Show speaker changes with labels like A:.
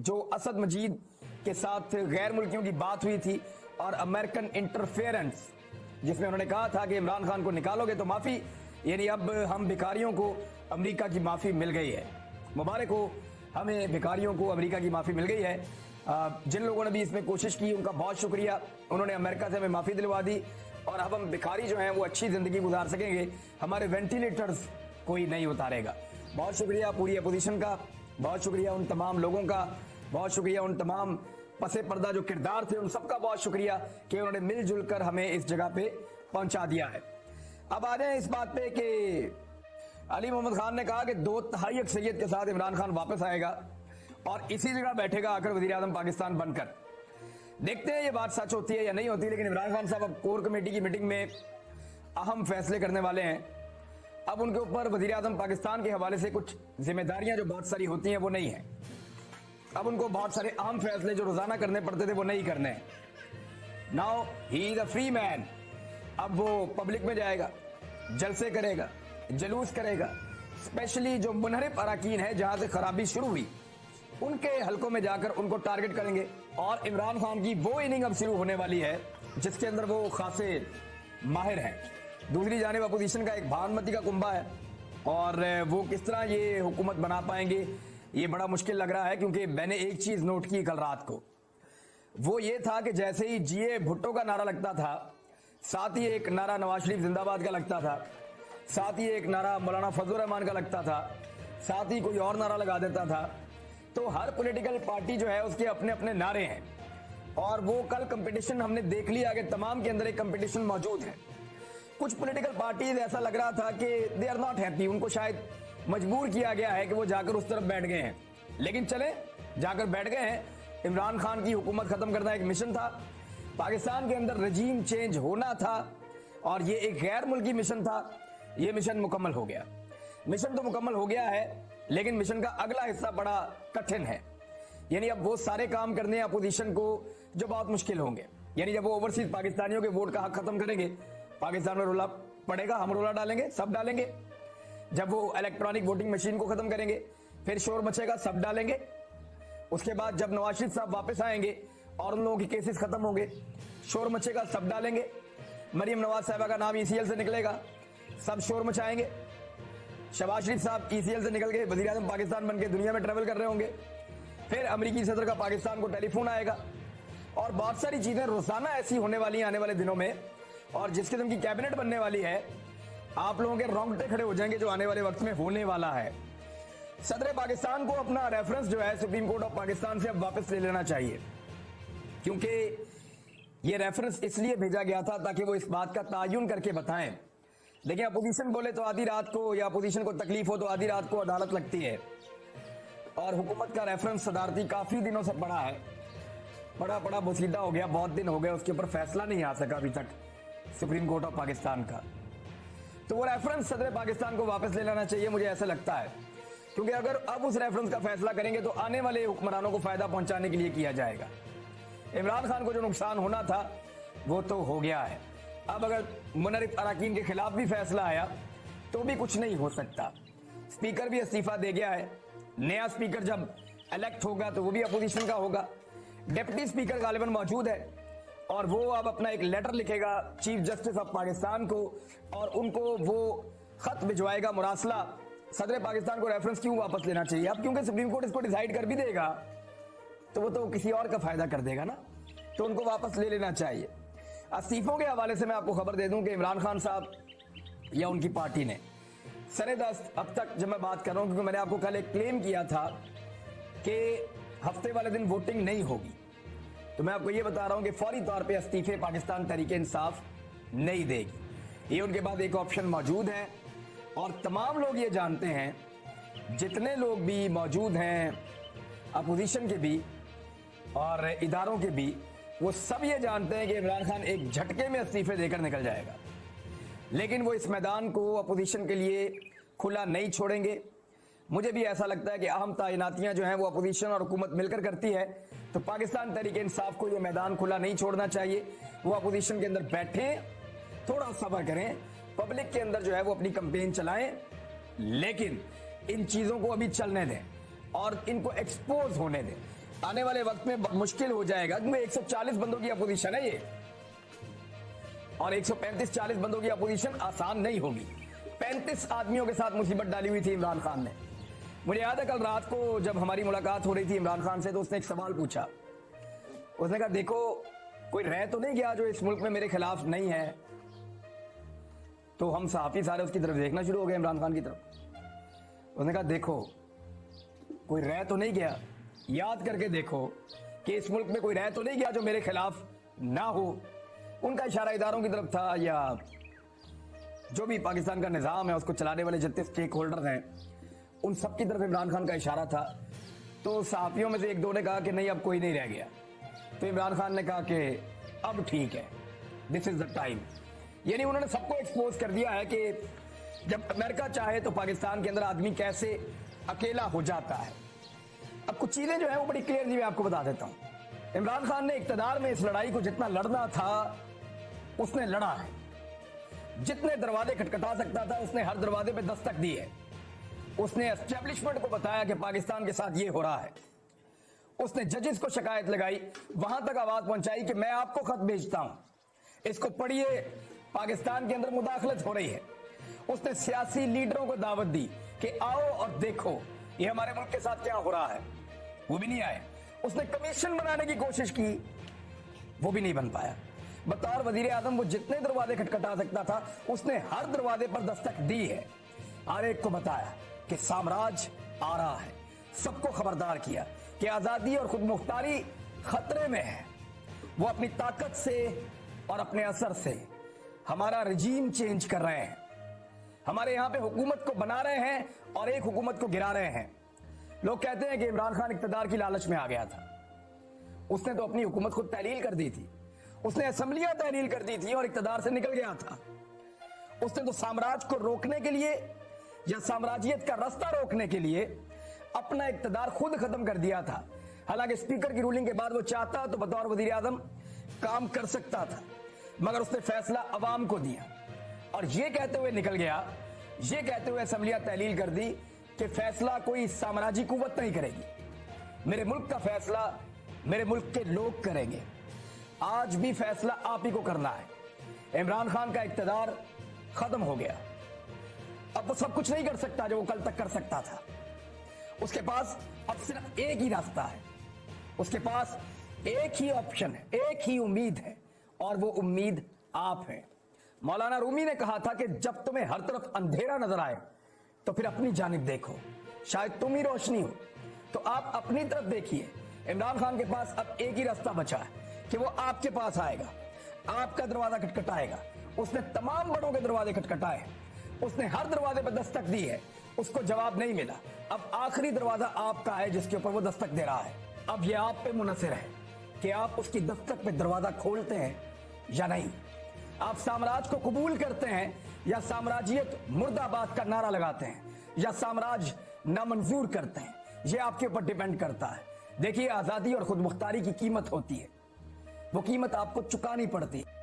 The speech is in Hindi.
A: जो असद मजीद के साथ गैर मुल्कियों की बात हुई थी और अमेरिकन इंटरफेरेंस, जिसमें उन्होंने कहा था कि इमरान खान को निकालोगे तो माफी, यानी अब हम भिखारियों को अमेरिका की माफी मिल गई है। मुबारक हो, हमें भिखारियों को अमेरिका की माफी मिल गई है। जिन लोगों ने भी इसमें कोशिश की उनका बहुत शुक्रिया, उन्होंने अमेरिका से हमें माफी दिलवा दी और अब हम भिखारी जो हैं वो अच्छी जिंदगी गुजार सकेंगे, हमारे वेंटिलेटर्स कोई नहीं उतारेगा। बहुत शुक्रिया पूरी अपोजिशन का, बहुत शुक्रिया उन तमाम लोगों का, बहुत शुक्रिया उन तमाम पसे पर्दा जो किरदार थे उन सबका बहुत शुक्रिया कि उन्होंने मिलजुल कर हमें इस जगह पे पहुंचा दिया है। अब आ जाए इस बात पे कि अली मोहम्मद खान ने कहा कि 2/3 अक्सरियत के साथ इमरान खान वापस आएगा और इसी जगह बैठेगा आकर वजीर आजम पाकिस्तान बनकर। देखते हैं ये बात सच होती है या नहीं होती, लेकिन इमरान खान साहब अब कोर कमेटी की मीटिंग में अहम फैसले करने वाले हैं। अब उनके ऊपर वजीर आजम पाकिस्तान के हवाले से कुछ जिम्मेदारियां जो बहुत सारी होती हैं वो नहीं है। अब उनको बहुत सारे अहम फैसले जो रोजाना करने पड़ते थे वो नहीं करने हैं। Now he is a free man. अब वो पब्लिक में जाएगा, जलसे करेगा, जलूस करेगा, स्पेशली जो मुनहरिफ अराकीन है जहां से खराबी शुरू हुई उनके हलकों में जाकर उनको टारगेट करेंगे। और इमरान खान की वो इनिंग अब शुरू होने वाली है जिसके अंदर वो खासे माहिर हैं। दूसरी जानिब अपोजिशन का एक भानुमती का कुंभा है और वो किस तरह ये हुकूमत बना पाएंगे ये बड़ा मुश्किल लग रहा है, क्योंकि मैंने एक चीज नोट की कल रात को, वो ये था कि जैसे ही जीए भुट्टो का नारा लगता था, साथ ही एक नारा नवाज शरीफ जिंदाबाद का लगता था, साथ ही एक नारा मौलाना फजलुर रहमान का लगता था, साथ ही कोई और नारा लगा देता था। तो हर पॉलिटिकल पार्टी जो है उसके अपने अपने नारे हैं और वो कल कंपटीशन हमने देख लिया कि तमाम के अंदर एक कंपटीशन मौजूद है। कुछ पॉलिटिकल पार्टीज ऐसा लग रहा था कि दे आर नॉट हैप्पी, उनको शायद मजबूर किया गया है कि वो जाकर उस तरफ बैठ गए हैं, लेकिन चले जाकर बैठ गए हैं। इमरान खान की हुकूमत खत्म करना एक मिशन था, पाकिस्तान के अंदर रजीम चेंज होना था और ये एक गैर मुल्की मिशन था। ये मिशन मुकम्मल हो गया। मिशन तो मुकम्मल हो गया है, लेकिन मिशन का अगला हिस्सा बड़ा कठिन है। यानी अब वो सारे काम करने हैं अपोजिशन को जो बहुत मुश्किल होंगे। यानी जब वो ओवरसीज पाकिस्तानियों के वोट का हक खत्म करेंगे, पाकिस्तान में रोला पड़ेगा, हम रोला डालेंगे, सब डालेंगे। जब वो इलेक्ट्रॉनिक वोटिंग मशीन को खत्म करेंगे फिर शोर मचेगा, सब डालेंगे। उसके बाद जब नवाज शरीफ साहब वापस आएंगे और उन लोगों के केसेस खत्म होंगे, शोर मचेगा, सब डालेंगे। मरियम नवाज साहबा का नाम ईसीएल से निकलेगा, सब शोर मचाएंगे। शहबाज शरीफ साहब ईसीएल से निकल के वजीर आजम पाकिस्तान बन के दुनिया में ट्रेवल कर रहे होंगे। फिर अमेरिकी सदर का पाकिस्तान को टेलीफोन आएगा और बहुत सारी चीजें रोजाना ऐसी होने वाली हैं आने वाले दिनों में। और जिस किस्म की कैबिनेट बनने वाली है, आप लोगों के रोंगटे खड़े हो जाएंगे जो आने वाले वक्त में होने वाला है। सदर पाकिस्तान को अपना रेफरेंस जो है सुप्रीम कोर्ट ऑफ पाकिस्तान से अब वापस ले लेना चाहिए, क्योंकि ये रेफरेंस इसलिए भेजा गया था ताकि वो इस बात का तायुन करके बताएं। लेकिन अपोजिशन बोले तो आधी रात को, या अपोजिशन को तकलीफ हो तो आधी रात को अदालत लगती है। और हुकूमत का रेफरेंस सदारती काफी दिनों से पड़ा है, बड़ा बोसीदा हो गया, बहुत दिन हो गए, उसके ऊपर फैसला नहीं आ सका अभी तक सुप्रीम कोर्ट ऑफ पाकिस्तान का। तो वो रेफरेंस सदर पाकिस्तान को वापस ले लेना चाहिए, मुझे ऐसा लगता है, क्योंकि अगर अब उस रेफरेंस का फैसला करेंगे तो आने वाले हुक्मरानों को फायदा पहुंचाने के लिए किया जाएगा। इमरान खान को जो नुकसान होना था वो तो हो गया है। अब अगर मुनहरिफ अराकीन के खिलाफ भी फैसला आया तो भी कुछ नहीं हो सकता। स्पीकर भी इस्तीफा दे गया है, नया स्पीकर जब इलेक्ट होगा तो वो भी अपोजिशन का होगा। डिप्टी स्पीकर गालिबन मौजूद है और वो अब अपना एक लेटर लिखेगा चीफ जस्टिस ऑफ पाकिस्तान को और उनको वो खत भिजवाएगा मुरासला, सदर पाकिस्तान को रेफरेंस क्यों वापस लेना चाहिए। अब क्योंकि सुप्रीम कोर्ट इसको डिसाइड कर भी देगा तो वो तो किसी और का फायदा कर देगा ना, तो उनको वापस ले लेना चाहिए। इस्तीफों के हवाले से मैं आपको खबर दे दूं कि इमरान खान साहब या उनकी पार्टी ने सरेदस्त अब तक, जब मैं बात कर रहा हूं क्योंकि मैंने आपको कल एक क्लेम किया था कि हफ्ते वाले दिन वोटिंग नहीं होगी, तो मैं आपको ये बता रहा हूं कि फौरी तौर पे इस्तीफे पाकिस्तान तहरीक इंसाफ नहीं देगी। ये उनके पास एक ऑप्शन मौजूद है और तमाम लोग ये जानते हैं, जितने लोग भी मौजूद हैं अपोजिशन के भी और इदारों के भी, वो सब ये जानते हैं कि इमरान खान एक झटके में इस्तीफे देकर निकल जाएगा। लेकिन वो इस मैदान को अपोजिशन के लिए खुला नहीं छोड़ेंगे। मुझे भी ऐसा लगता है कि अहम तैनातियां जो हैं वो अपोजिशन और हुकूमत मिलकर करती है, तो पाकिस्तान तहरीक इंसाफ को ये मैदान खुला नहीं छोड़ना चाहिए। वो अपोजिशन के अंदर बैठे, थोड़ा सब्र करें, पब्लिक के अंदर जो है वो अपनी कंपेन चलाएं, लेकिन इन चीजों को अभी चलने दें और इनको एक्सपोज होने दें। आने वाले वक्त में मुश्किल हो जाएगा, क्योंकि 140 बंदों की अपोजिशन है ये, और 135-40 बंदों की अपोजिशन आसान नहीं होगी। 35 आदमियों के साथ मुसीबत डाली हुई थी इमरान खान ने। मुझे याद है कल रात को जब हमारी मुलाकात हो रही थी इमरान खान से, तो उसने एक सवाल पूछा। उसने कहा देखो कोई रह तो नहीं गया जो इस मुल्क में मेरे खिलाफ नहीं है। तो हम सहाफी सारे उसकी तरफ देखना शुरू हो गए, इमरान खान की तरफ। उसने कहा देखो कोई रह तो नहीं गया, याद करके देखो कि इस मुल्क में कोई रह तो नहीं गया जो मेरे खिलाफ ना हो। उनका इशारा इदारों की तरफ था, या जो भी पाकिस्तान का निज़ाम है उसको चलाने वाले जितने स्टेक होल्डर हैं उन सब की तरफ इमरान खान का इशारा था। तो सहाफियों में से एक दो ने कहा कि नहीं अब कोई नहीं रह गया। तो इमरान खान ने कहा कि अब ठीक है, दिस इज द टाइम। यानी उन्होंने सबको एक्सपोज कर दिया है कि जब अमेरिका चाहे तो पाकिस्तान के अंदर आदमी कैसे अकेला हो जाता है। अब कुछ चीजें जो है वो बड़ी क्लियरली मैं आपको बता देता हूं। इमरान खान ने इक्तदार में इस लड़ाई को जितना लड़ना था उसने लड़ा है। जितने दरवाजे खटखटा सकता था उसने हर दरवाजे पे दस्तक दी है। उसने एस्टेब्लिशमेंट को बताया कि पाकिस्तान के साथ ये हो रहा है। उसने जजेस को शिकायत लगाई, वहां तक आवाज पहुंचाई कि मैं आपको खत भेजता हूं, इसको पढ़िए, पाकिस्तान के अंदर मुदाखलत हो रही है। उसने सियासी लीडरों को दावत दी कि आओ और देखो ये हमारे मुल्क के साथ क्या हो रहा है, वो भी नहीं आए। उसने कमीशन बनाने की कोशिश की, वो भी नहीं बन पाया। बतौर वजीर आजम वो जितने दरवाजे खटखटा सकता था उसने हर दरवाजे पर दस्तक दी है। हर एक को बताया कि साम्राज्य आ रहा है, सबको खबरदार किया कि आजादी और खुद मुख्तारी खतरे में है। वो अपनी ताकत से और अपने असर से हमारा रजीम चेंज कर रहे हैं, हमारे यहां पे हुकूमत को बना रहे हैं और एक हुकूमत को गिरा रहे हैं। लोग कहते हैं कि इमरान खान इक्तदार की लालच में आ गया था। उसने तो अपनी हुकूमत खुद तहलील कर दी थी, उसने असेंबलियां तहलील कर दी थी और इक्तदार से निकल गया था। उसने तो साम्राज्य को रोकने के लिए या साम्राज्यियत का रास्ता रोकने के लिए अपना इक्तदार खुद खत्म कर दिया था। हालांकि स्पीकर की रूलिंग के बाद वो चाहता तो बतौर वजीर आजम काम कर सकता था, मगर उसने फैसला अवाम को दिया और ये कहते हुए निकल गया, ये कहते हुए असेंबलियां तहलील कर दी कि फैसला कोई साम्राज्य कुव्वत नहीं करेगी, मेरे मुल्क का फैसला मेरे मुल्क के लोग करेंगे। आज भी फैसला आप ही को करना है। इमरान खान का इक्तदार खत्म हो गया, अब वो सब कुछ नहीं कर सकता जो वो कल तक कर सकता था। उसके पास अब सिर्फ एक ही रास्ता है, उसके पास एक ही ऑप्शन है, एक ही उम्मीद है, और वो उम्मीद आप हैं। मौलाना रूमी ने कहा था कि जब तुम्हें हर तरफ अंधेरा नजर आए तो फिर अपनी जानिब देखो, शायद तुम ही रोशनी हो। तो आप अपनी तरफ देखिए। इमरान खान के पास अब एक ही रास्ता बचा है कि वो आपके पास आएगा, आपका दरवाजा खटखटाएगा। उसने तमाम बड़ों के दरवाजे खटखटाए, उसने हर दरवाजे पर दस्तक दी है, उसको जवाब नहीं मिला। अब आखिरी दरवाजा आपका है जिसके ऊपर वो दस्तक दे रहा है। अब ये आप पे मुनहसिर है कि आप उसकी दस्तक पे दरवाजा खोलते हैं या नहीं। आप साम्राज्य को कबूल करते हैं या साम्राज्यियत मुर्दाबाद का नारा लगाते हैं, या साम्राज्य नामंजूर करते हैं। यह आपके ऊपर डिपेंड करता है। देखिए, आजादी और खुद मुख्तारी की कीमत होती है, वो कीमत आपको चुकानी पड़ती है।